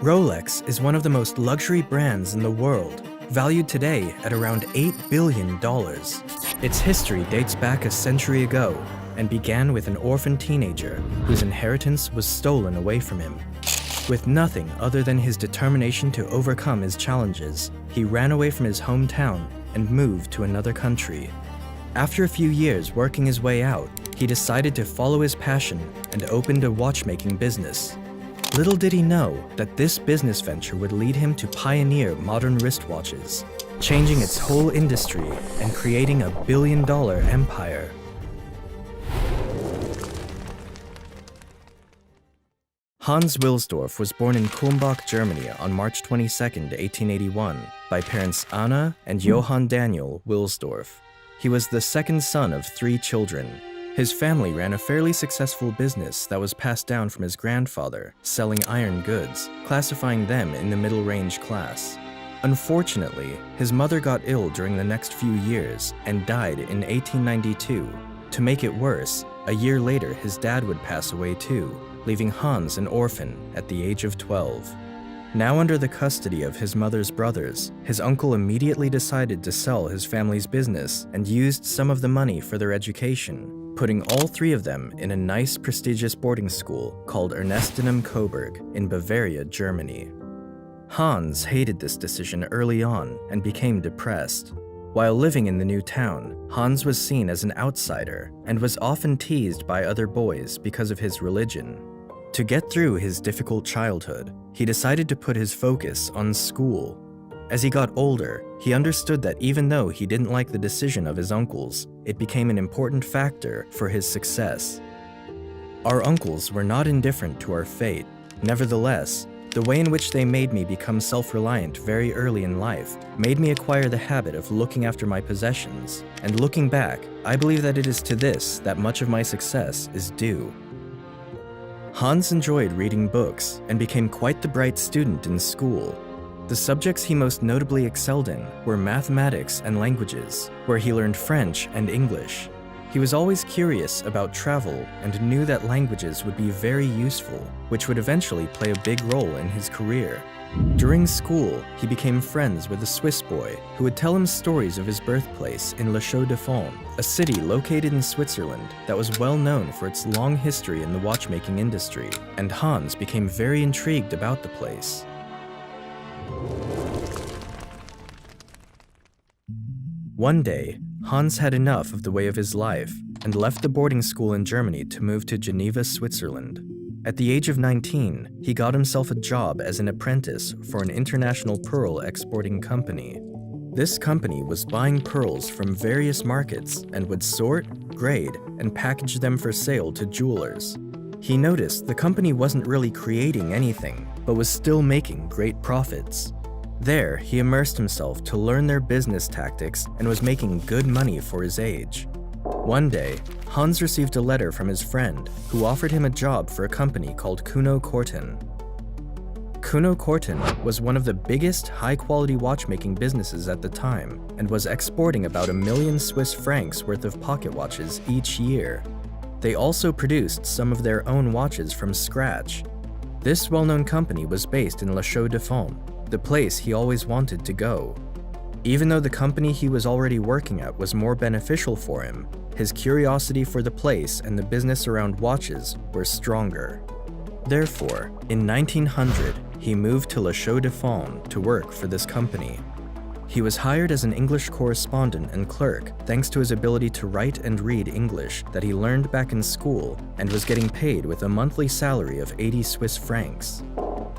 Rolex is one of the most luxury brands in the world, valued today at around $8 billion. Its history dates back a century ago and began with an orphan teenager whose inheritance was stolen away from him. With nothing other than his determination to overcome his challenges, he ran away from his hometown and moved to another country. After a few years working his way out, he decided to follow his passion and opened a watchmaking business. Little did he know that this business venture would lead him to pioneer modern wristwatches, changing its whole industry and creating a billion-dollar empire. Hans Wilsdorf was born in Kulmbach, Germany on March 22, 1881, by parents Anna and Johann Daniel Wilsdorf. He was the second son of 3 children. His family ran a fairly successful business that was passed down from his grandfather, selling iron goods, classifying them in the middle-range class. Unfortunately, his mother got ill during the next few years and died in 1892. To make it worse, a year later his dad would pass away too, leaving Hans an orphan at the age of 12. Now under the custody of his mother's brothers, his uncle immediately decided to sell his family's business and used some of the money for their education, putting all 3 of them in a nice, prestigious boarding school called Ernestinum Coburg in Bavaria, Germany. Hans hated this decision early on and became depressed. While living in the new town, Hans was seen as an outsider and was often teased by other boys because of his religion. To get through his difficult childhood, he decided to put his focus on school. As he got older, he understood that even though he didn't like the decision of his uncles, it became an important factor for his success. Our uncles were not indifferent to our fate. Nevertheless, the way in which they made me become self-reliant very early in life made me acquire the habit of looking after my possessions, and looking back, I believe that it is to this that much of my success is due. Hans enjoyed reading books and became quite the bright student in school. The subjects he most notably excelled in were mathematics and languages, where he learned French and English. He was always curious about travel and knew that languages would be very useful, which would eventually play a big role in his career. During school, he became friends with a Swiss boy who would tell him stories of his birthplace in Le Chaux-de-Fonds, a city located in Switzerland that was well known for its long history in the watchmaking industry, and Hans became very intrigued about the place. One day, Hans had enough of the way of his life and left the boarding school in Germany to move to Geneva, Switzerland. At the age of 19, he got himself a job as an apprentice for an international pearl exporting company. This company was buying pearls from various markets and would sort, grade, and package them for sale to jewelers. He noticed the company wasn't really creating anything, but was still making great profits. There, he immersed himself to learn their business tactics and was making good money for his age. One day, Hans received a letter from his friend who offered him a job for a company called Kuno Corten. Kuno Corten was one of the biggest high-quality watchmaking businesses at the time and was exporting about 1 million Swiss francs worth of pocket watches each year. They also produced some of their own watches from scratch. This well-known company was based in Le Chaux-de-Fonds, the place he always wanted to go. Even though the company he was already working at was more beneficial for him, his curiosity for the place and the business around watches were stronger. Therefore, in 1900, he moved to Le Chaux-de-Fonds to work for this company. He was hired as an English correspondent and clerk thanks to his ability to write and read English that he learned back in school, and was getting paid with a monthly salary of 80 Swiss francs.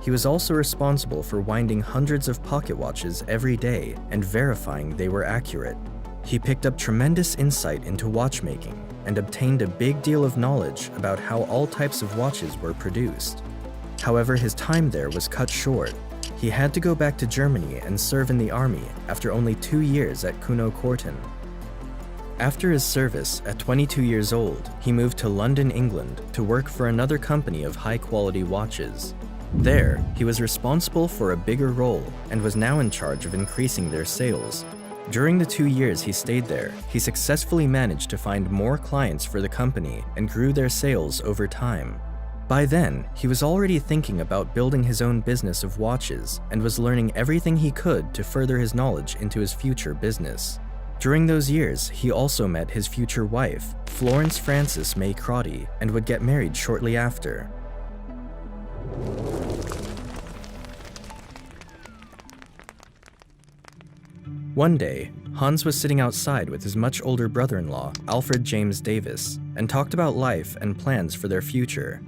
He was also responsible for winding hundreds of pocket watches every day and verifying they were accurate. He picked up tremendous insight into watchmaking and obtained a big deal of knowledge about how all types of watches were produced. However, his time there was cut short. He had to go back to Germany and serve in the army after only 2 years at Kuno Corten. After his service, at 22 years old, he moved to London, England to work for another company of high-quality watches. There, he was responsible for a bigger role and was now in charge of increasing their sales. During the 2 years he stayed there, he successfully managed to find more clients for the company and grew their sales over time. By then, he was already thinking about building his own business of watches and was learning everything he could to further his knowledge into his future business. During those years, he also met his future wife, Florence Frances May Crotty, and would get married shortly after. One day, Hans was sitting outside with his much older brother-in-law, Alfred James Davis, and talked about life and plans for their future.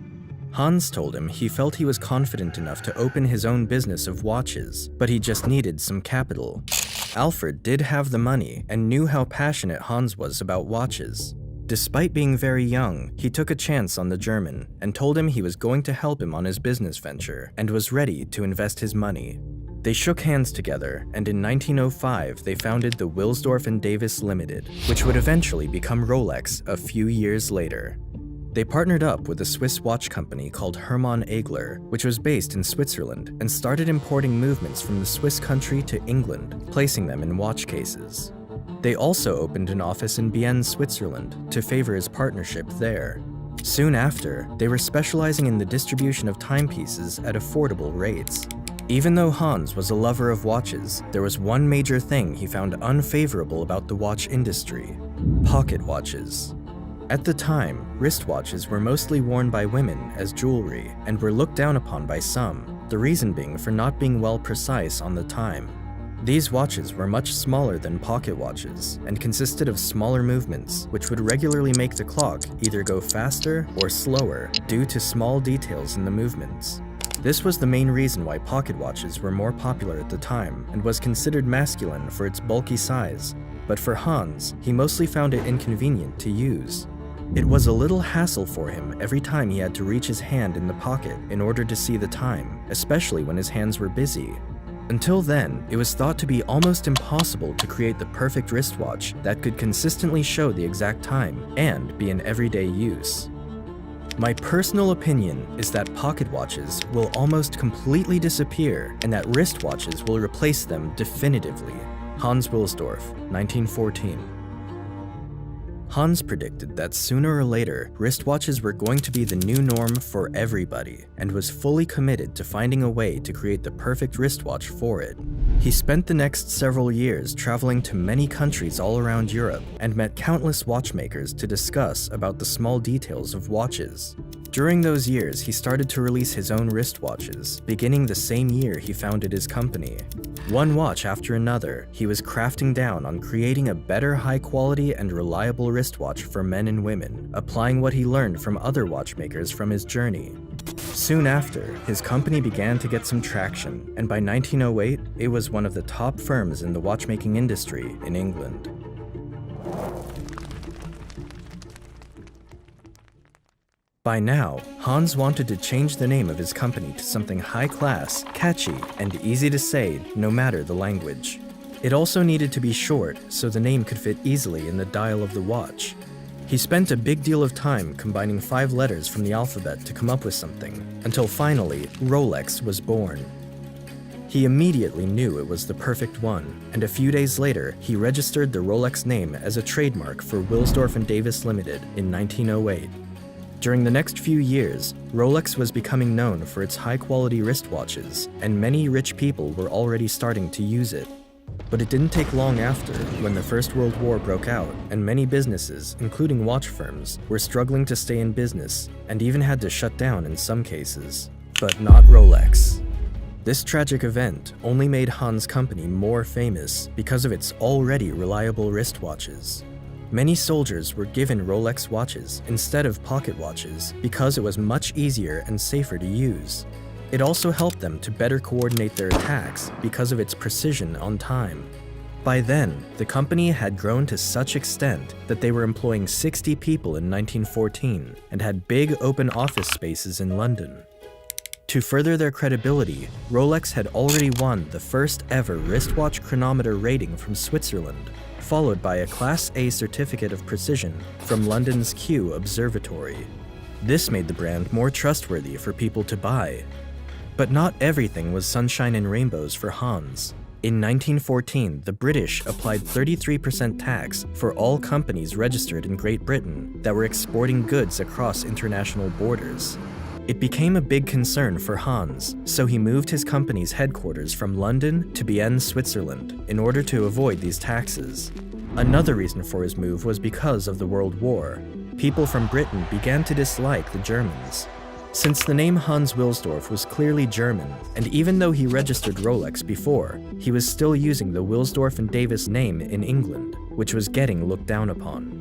Hans told him he felt he was confident enough to open his own business of watches, but he just needed some capital. Alfred did have the money and knew how passionate Hans was about watches. Despite being very young, he took a chance on the German and told him he was going to help him on his business venture and was ready to invest his money. They shook hands together, and in 1905 they founded the Wilsdorf and Davis Limited, which would eventually become Rolex a few years later. They partnered up with a Swiss watch company called Hermann Egler, which was based in Switzerland, and started importing movements from the Swiss country to England, placing them in watch cases. They also opened an office in Bienne, Switzerland, to favor his partnership there. Soon after, they were specializing in the distribution of timepieces at affordable rates. Even though Hans was a lover of watches, there was one major thing he found unfavorable about the watch industry: pocket watches. At the time, wristwatches were mostly worn by women as jewelry and were looked down upon by some, the reason being for not being well precise on the time. These watches were much smaller than pocket watches and consisted of smaller movements, which would regularly make the clock either go faster or slower due to small details in the movements. This was the main reason why pocket watches were more popular at the time and was considered masculine for its bulky size, but for Hans, he mostly found it inconvenient to use. It was a little hassle for him every time he had to reach his hand in the pocket in order to see the time, especially when his hands were busy. Until then, it was thought to be almost impossible to create the perfect wristwatch that could consistently show the exact time and be in everyday use. My personal opinion is that pocket watches will almost completely disappear and that wristwatches will replace them definitively. Hans Wilsdorf, 1914. Hans predicted that sooner or later, wristwatches were going to be the new norm for everybody, and was fully committed to finding a way to create the perfect wristwatch for it. He spent the next several years traveling to many countries all around Europe and met countless watchmakers to discuss about the small details of watches. During those years, he started to release his own wristwatches, beginning the same year he founded his company. One watch after another, he was crafting down on creating a better high-quality and reliable wristwatch for men and women, applying what he learned from other watchmakers from his journey. Soon after, his company began to get some traction, and by 1908, it was one of the top firms in the watchmaking industry in England. By now, Hans wanted to change the name of his company to something high-class, catchy, and easy to say no matter the language. It also needed to be short so the name could fit easily in the dial of the watch. He spent a big deal of time combining 5 letters from the alphabet to come up with something, until finally, Rolex was born. He immediately knew it was the perfect one, and a few days later, he registered the Rolex name as a trademark for Wilsdorf and Davis Limited in 1908. During the next few years, Rolex was becoming known for its high-quality wristwatches, and many rich people were already starting to use it. But it didn't take long after, when the First World War broke out, and many businesses, including watch firms, were struggling to stay in business, and even had to shut down in some cases. But not Rolex. This tragic event only made Hans' company more famous because of its already reliable wristwatches. Many soldiers were given Rolex watches instead of pocket watches because it was much easier and safer to use. It also helped them to better coordinate their attacks because of its precision on time. By then, the company had grown to such extent that they were employing 60 people in 1914 and had big open office spaces in London. To further their credibility, Rolex had already won the first ever wristwatch chronometer rating from Switzerland, followed by a Class A certificate of precision from London's Kew Observatory. This made the brand more trustworthy for people to buy. But not everything was sunshine and rainbows for Hans. In 1914, the British applied 33% tax for all companies registered in Great Britain that were exporting goods across international borders. It became a big concern for Hans, so he moved his company's headquarters from London to Bienne, Switzerland, in order to avoid these taxes. Another reason for his move was because of the World War. People from Britain began to dislike the Germans. Since the name Hans Wilsdorf was clearly German, and even though he registered Rolex before, he was still using the Wilsdorf and Davis name in England, which was getting looked down upon.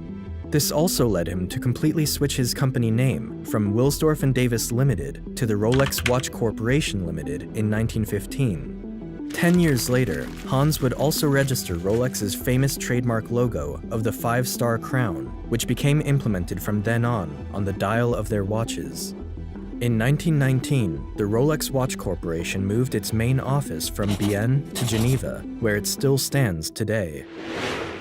This also led him to completely switch his company name from Wilsdorf and Davis Limited to the Rolex Watch Corporation Limited in 1915. 10 years later, Hans would also register Rolex's famous trademark logo of the 5-star crown, which became implemented from then on the dial of their watches. In 1919, the Rolex Watch Corporation moved its main office from Bienne to Geneva, where it still stands today.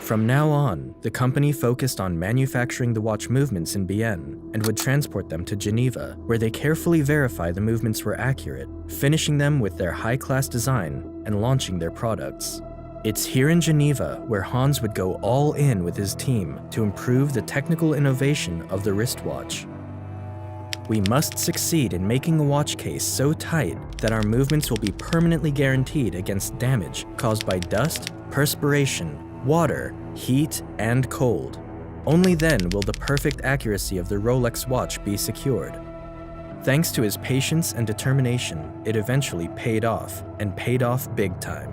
From now on, the company focused on manufacturing the watch movements in Bienne and would transport them to Geneva, where they carefully verify the movements were accurate, finishing them with their high-class design and launching their products. It's here in Geneva where Hans would go all in with his team to improve the technical innovation of the wristwatch. We must succeed in making a watch case so tight that our movements will be permanently guaranteed against damage caused by dust, perspiration, water, heat, and cold. Only then will the perfect accuracy of the Rolex watch be secured. Thanks to his patience and determination, it eventually paid off, and paid off big time.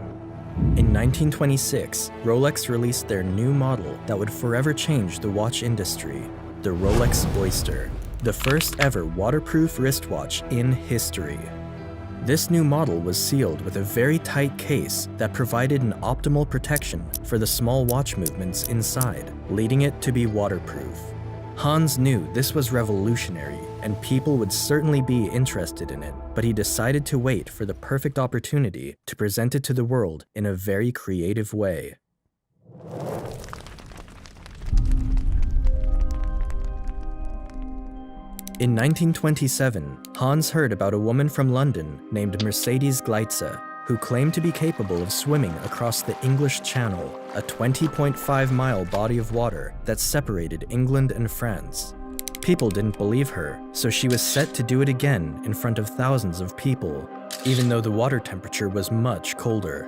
In 1926, Rolex released their new model that would forever change the watch industry, the Rolex Oyster, the first ever waterproof wristwatch in history. This new model was sealed with a very tight case that provided an optimal protection for the small watch movements inside, leading it to be waterproof. Hans knew this was revolutionary, and people would certainly be interested in it, but he decided to wait for the perfect opportunity to present it to the world in a very creative way. In 1927, Hans heard about a woman from London named Mercedes Gleitze, who claimed to be capable of swimming across the English Channel, a 20.5-mile body of water that separated England and France. People didn't believe her, so she was set to do it again in front of thousands of people, even though the water temperature was much colder.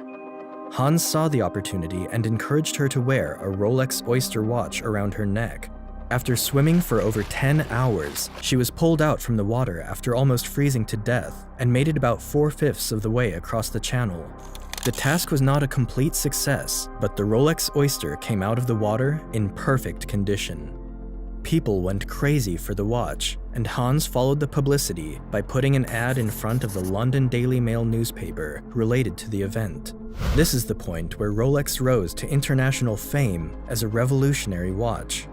Hans saw the opportunity and encouraged her to wear a Rolex Oyster watch around her neck. After swimming for over 10 hours, she was pulled out from the water after almost freezing to death and made it about 4/5 of the way across the channel. The task was not a complete success, but the Rolex Oyster came out of the water in perfect condition. People went crazy for the watch, and Hans followed the publicity by putting an ad in front of the London Daily Mail newspaper related to the event. This is the point where Rolex rose to international fame as a revolutionary watch.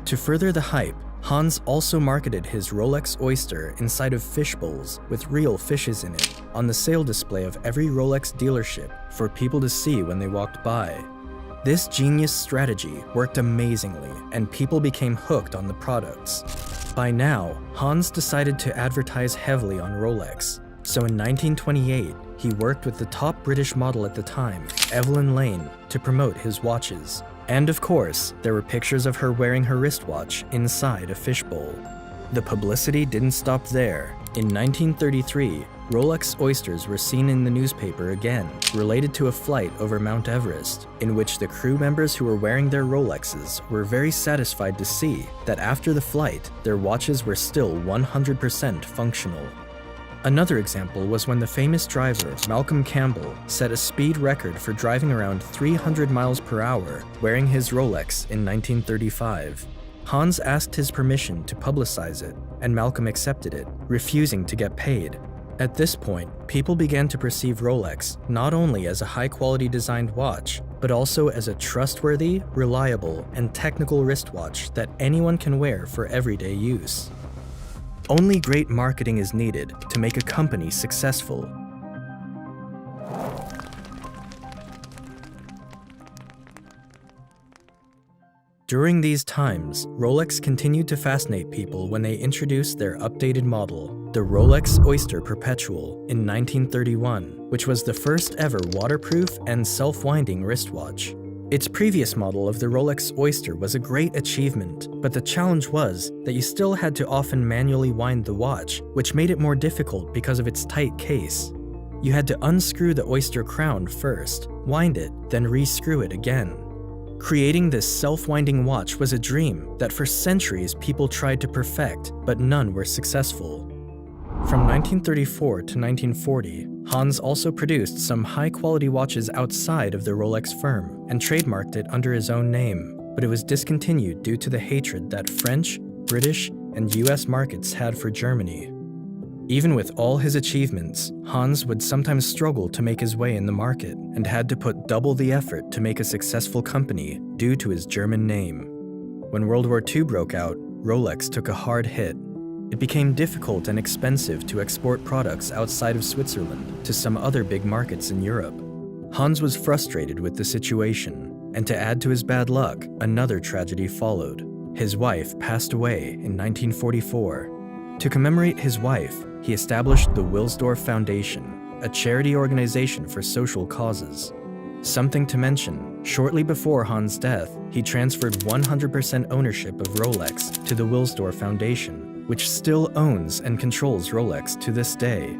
To further the hype, Hans also marketed his Rolex Oyster inside of fish bowls with real fishes in it on the sale display of every Rolex dealership for people to see when they walked by. This genius strategy worked amazingly, and people became hooked on the products. By now, Hans decided to advertise heavily on Rolex, so in 1928, he worked with the top British model at the time, Evelyn Lane, to promote his watches. And of course, there were pictures of her wearing her wristwatch inside a fishbowl. The publicity didn't stop there. In 1933, Rolex Oysters were seen in the newspaper again, related to a flight over Mount Everest, in which the crew members who were wearing their Rolexes were very satisfied to see that after the flight, their watches were still 100% functional. Another example was when the famous driver, Malcolm Campbell, set a speed record for driving around 300 miles per hour wearing his Rolex in 1935. Hans asked his permission to publicize it, and Malcolm accepted it, refusing to get paid. At this point, people began to perceive Rolex not only as a high-quality designed watch, but also as a trustworthy, reliable, and technical wristwatch that anyone can wear for everyday use. Only great marketing is needed to make a company successful. During these times, Rolex continued to fascinate people when they introduced their updated model, the Rolex Oyster Perpetual, in 1931, which was the first ever waterproof and self-winding wristwatch. Its previous model of the Rolex Oyster was a great achievement, but the challenge was that you still had to often manually wind the watch, which made it more difficult because of its tight case. You had to unscrew the Oyster crown first, wind it, then re-screw it again. Creating this self-winding watch was a dream that for centuries people tried to perfect, but none were successful. From 1934 to 1940, Hans also produced some high-quality watches outside of the Rolex firm and trademarked it under his own name, but it was discontinued due to the hatred that French, British, and US markets had for Germany. Even with all his achievements, Hans would sometimes struggle to make his way in the market and had to put double the effort to make a successful company due to his German name. When World War II broke out, Rolex took a hard hit. It became difficult and expensive to export products outside of Switzerland to some other big markets in Europe. Hans was frustrated with the situation, and to add to his bad luck, another tragedy followed. His wife passed away in 1944. To commemorate his wife, he established the Wilsdorf Foundation, a charity organization for social causes. Something to mention, shortly before Hans' death, he transferred 100% ownership of Rolex to the Wilsdorf Foundation, which still owns and controls Rolex to this day.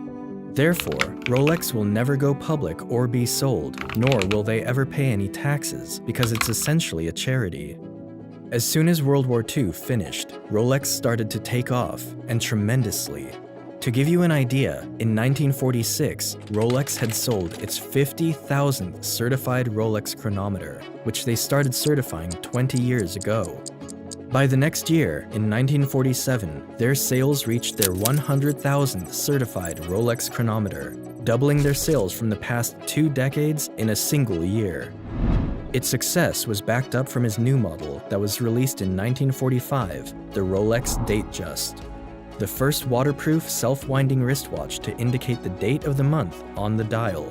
Therefore, Rolex will never go public or be sold, nor will they ever pay any taxes because it's essentially a charity. As soon as World War II finished, Rolex started to take off, and tremendously. To give you an idea, in 1946, Rolex had sold its 50,000th certified Rolex chronometer, which they started certifying 20 years ago. By the next year, in 1947, their sales reached their 100,000th certified Rolex chronometer, doubling their sales from the past 2 decades in a single year. Its success was backed up from his new model that was released in 1945, the Rolex Datejust, the first waterproof self-winding wristwatch to indicate the date of the month on the dial.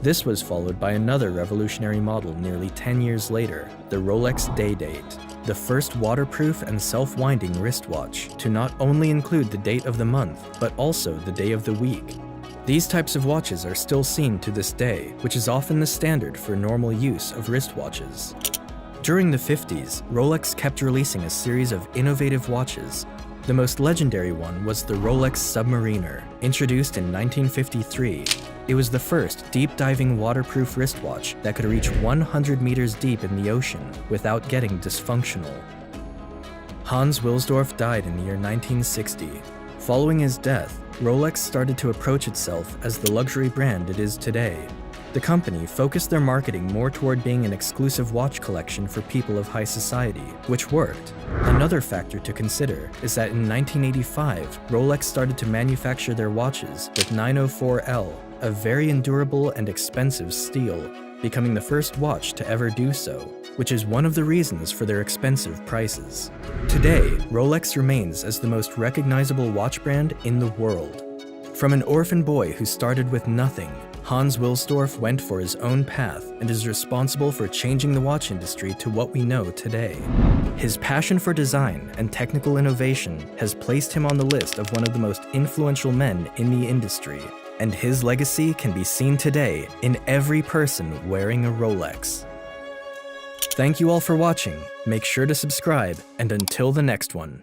This was followed by another revolutionary model nearly 10 years later, the Rolex Day-Date, the first waterproof and self-winding wristwatch to not only include the date of the month, but also the day of the week. These types of watches are still seen to this day, which is often the standard for normal use of wristwatches. During the 50s, Rolex kept releasing a series of innovative watches. The most legendary one was the Rolex Submariner, introduced in 1953. It was the first deep-diving waterproof wristwatch that could reach 100 meters deep in the ocean without getting dysfunctional. Hans Wilsdorf died in the year 1960. Following his death, Rolex started to approach itself as the luxury brand it is today. The company focused their marketing more toward being an exclusive watch collection for people of high society, which worked. Another factor to consider is that in 1985, Rolex started to manufacture their watches with 904L, a very endurable and expensive steel, becoming the first watch to ever do so, which is one of the reasons for their expensive prices. Today, Rolex remains as the most recognizable watch brand in the world. From an orphan boy who started with nothing, Hans Wilsdorf went for his own path and is responsible for changing the watch industry to what we know today. His passion for design and technical innovation has placed him on the list of one of the most influential men in the industry, and his legacy can be seen today in every person wearing a Rolex. Thank you all for watching, make sure to subscribe, and until the next one.